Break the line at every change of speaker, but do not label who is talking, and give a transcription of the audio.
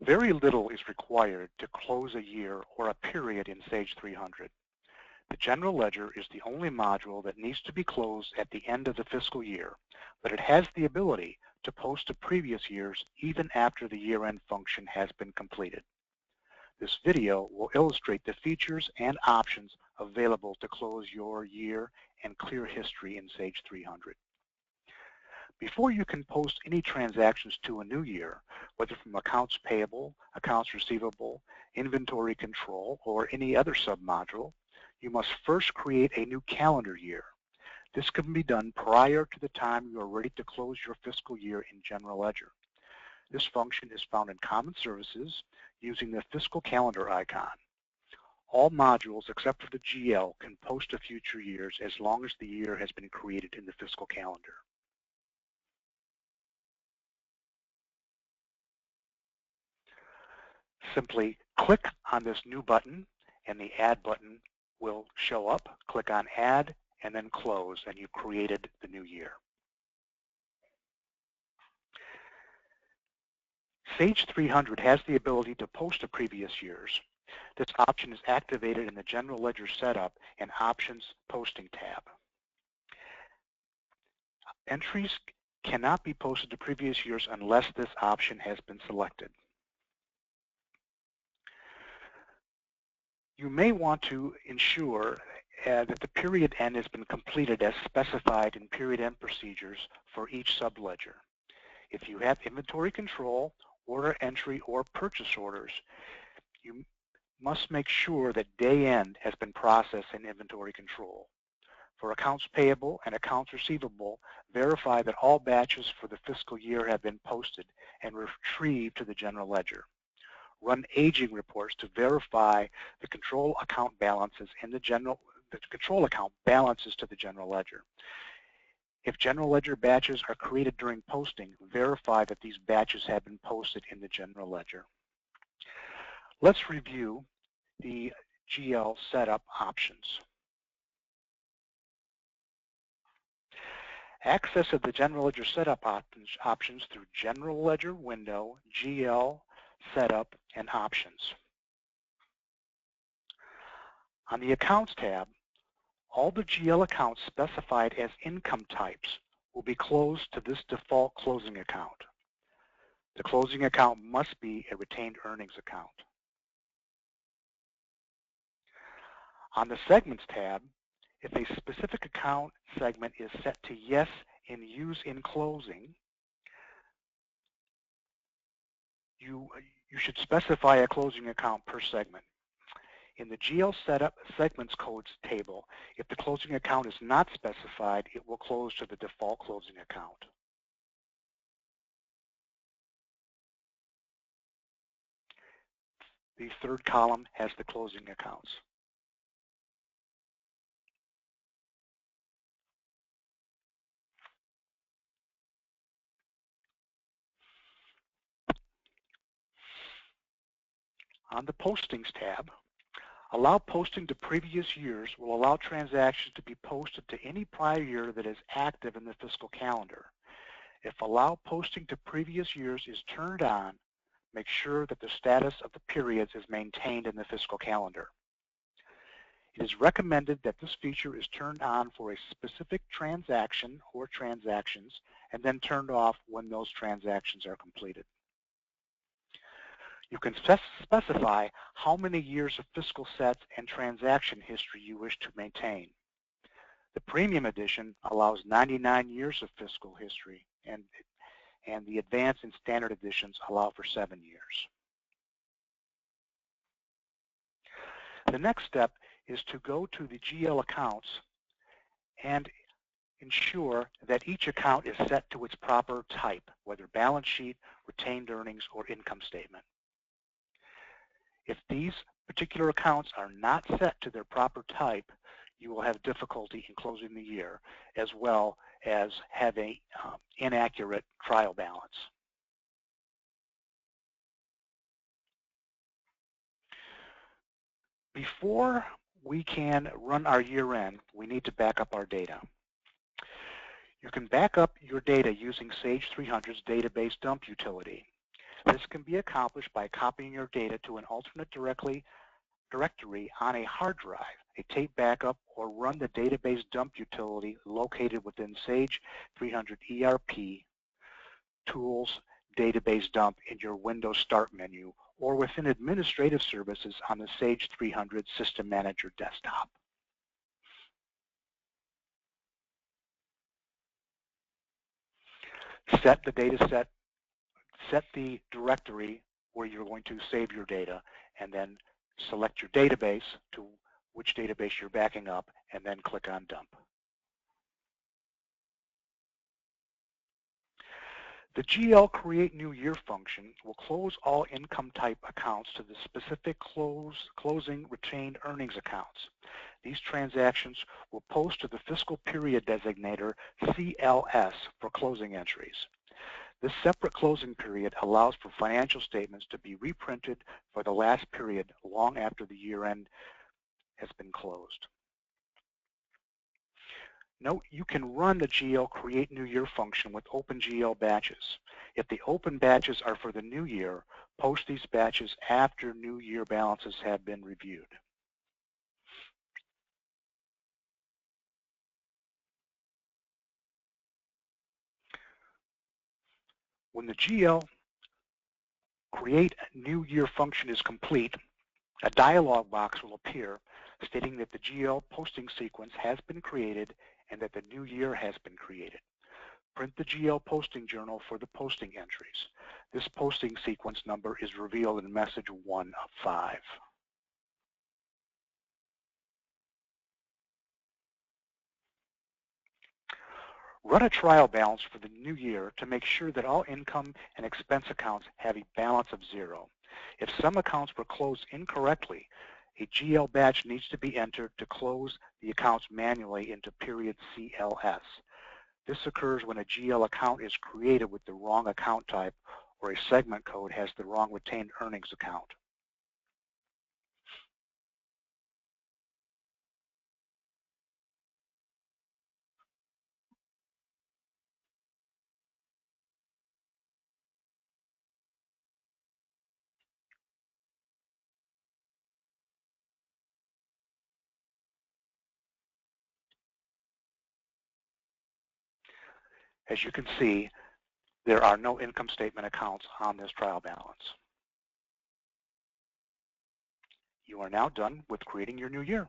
Very little is required to close a year or a period in Sage 300. The General Ledger is the only module that needs to be closed at the end of the fiscal year, but it has the ability to post to previous years even after the year-end function has been completed. This video will illustrate the features and options available to close your year and clear history in Sage 300. Before you can post any transactions to a new year, whether from accounts payable, accounts receivable, inventory control, or any other submodule, you must first create a new calendar year. This can be done prior to the time you are ready to close your fiscal year in General Ledger. This function is found in Common Services using the Fiscal Calendar icon. All modules except for the GL can post to future years as long as the year has been created in the Fiscal Calendar. Simply click on this new button and the Add button will show up. Click on Add and then Close, and you've created the new year. Sage 300 has the ability to post to previous years. This option is activated in the General Ledger Setup and Options Posting tab. Entries cannot be posted to previous years unless this option has been selected. You may want to ensure that the period end has been completed as specified in period end procedures for each subledger. If you have inventory control, order entry, or purchase orders, you must make sure that day end has been processed in inventory control. For accounts payable and accounts receivable, verify that all batches for the fiscal year have been posted and retrieved to the General Ledger. Run aging reports to verify the control account balances in the control account balances to the General Ledger. If General Ledger batches are created during posting, verify that these batches have been posted in the General Ledger. Let's review the GL setup options. Access of the General Ledger setup options through General Ledger window, GL Setup, and Options. On the Accounts tab, all the GL accounts specified as income types will be closed to this default closing account. The closing account must be a retained earnings account. On the Segments tab, if a specific account segment is set to Yes in Use in Closing, you should specify a closing account per segment. In the GL Setup Segments Codes table, if the closing account is not specified, it will close to the default closing account. The third column has the closing accounts. On the Postings tab, allow posting to previous years will allow transactions to be posted to any prior year that is active in the fiscal calendar. If allow posting to previous years is turned on, make sure that the status of the periods is maintained in the fiscal calendar. It is recommended that this feature is turned on for a specific transaction or transactions and then turned off when those transactions are completed. You can specify how many years of fiscal sets and transaction history you wish to maintain. The Premium Edition allows 99 years of fiscal history, and the Advanced and Standard Editions allow for 7 years. The next step is to go to the GL accounts and ensure that each account is set to its proper type, whether balance sheet, retained earnings, or income statement. If these particular accounts are not set to their proper type, you will have difficulty in closing the year, as well as having inaccurate trial balance. Before we can run our year end, we need to back up our data. You can back up your data using Sage 300's database dump utility. This can be accomplished by copying your data to an alternate directory on a hard drive, a tape backup, or run the database dump utility located within Sage 300 ERP Tools Database Dump in your Windows Start menu, or within Administrative Services on the Sage 300 System Manager desktop. Set the directory where you're going to save your data, and then select your database to which database you're backing up, and then click on Dump. The GL Create New Year function will close all income type accounts to the specific closing retained earnings accounts. These transactions will post to the fiscal period designator CLS for closing entries. This separate closing period allows for financial statements to be reprinted for the last period long after the year end has been closed. Note, you can run the GL Create New Year function with open GL batches. If the open batches are for the new year, post these batches after new year balances have been reviewed. When the GL Create New Year function is complete, a dialog box will appear stating that the GL posting sequence has been created and that the new year has been created. Print the GL posting journal for the posting entries. This posting sequence number is revealed in message 1 of 5. Run a trial balance for the new year to make sure that all income and expense accounts have a balance of 0. If some accounts were closed incorrectly, a GL batch needs to be entered to close the accounts manually into period CLS. This occurs when a GL account is created with the wrong account type or a segment code has the wrong retained earnings account. As you can see, there are no income statement accounts on this trial balance. You are now done with creating your new year.